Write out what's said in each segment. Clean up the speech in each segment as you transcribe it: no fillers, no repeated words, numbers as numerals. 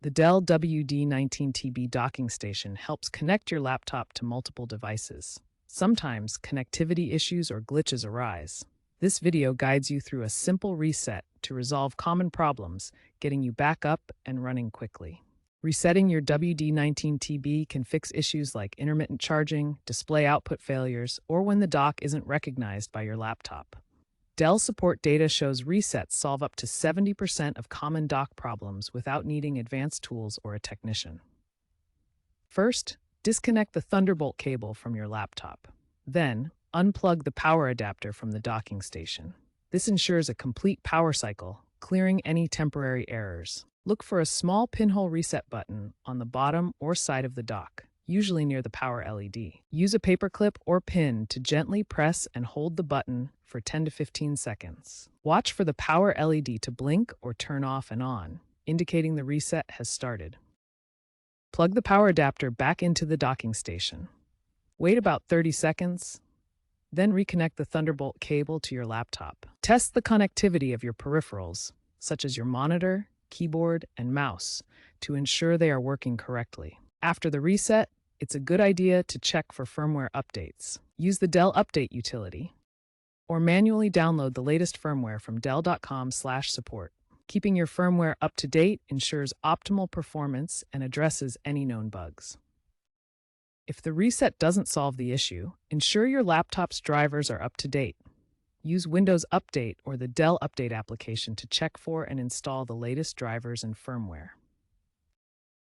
The Dell WD19TB docking station helps connect your laptop to multiple devices. Sometimes connectivity issues or glitches arise. This video guides you through a simple reset to resolve common problems, getting you back up and running quickly. Resetting your WD19TB can fix issues like intermittent charging, display output failures, or when the dock isn't recognized by your laptop. Dell support data shows resets solve up to 70% of common dock problems without needing advanced tools or a technician. First, disconnect the Thunderbolt cable from your laptop. Then, unplug the power adapter from the docking station. This ensures a complete power cycle, clearing any temporary errors. Look for a small pinhole reset button on the bottom or side of the dock, usually near the power LED. Use a paperclip or pin to gently press and hold the button for 10 to 15 seconds. Watch for the power LED to blink or turn off and on, indicating the reset has started. Plug the power adapter back into the docking station. Wait about 30 seconds, then reconnect the Thunderbolt cable to your laptop. Test the connectivity of your peripherals, such as your monitor, keyboard, and mouse, to ensure they are working correctly. After the reset, it's a good idea to check for firmware updates. Use the Dell Update utility, or manually download the latest firmware from dell.com/support. Keeping your firmware up to date ensures optimal performance and addresses any known bugs. If the reset doesn't solve the issue, ensure your laptop's drivers are up to date. Use Windows Update or the Dell Update application to check for and install the latest drivers and firmware.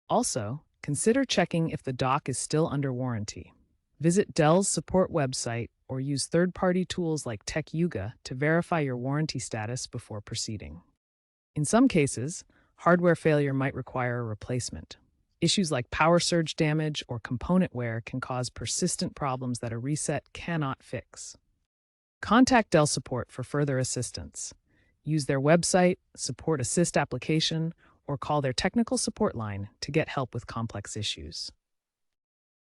Also, consider checking if the dock is still under warranty. Visit Dell's support website or use third-party tools like TechYuga to verify your warranty status before proceeding. In some cases, hardware failure might require a replacement. Issues like power surge damage or component wear can cause persistent problems that a reset cannot fix. Contact Dell support for further assistance. Use their website, support assist application, or call their technical support line to get help with complex issues.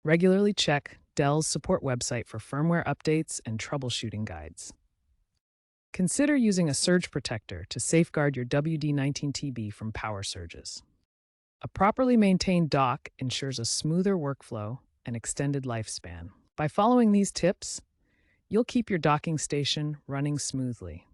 Regularly check Dell's support website for firmware updates and troubleshooting guides. Consider using a surge protector to safeguard your WD19TB from power surges. A properly maintained dock ensures a smoother workflow and extended lifespan. By following these tips, you'll keep your docking station running smoothly.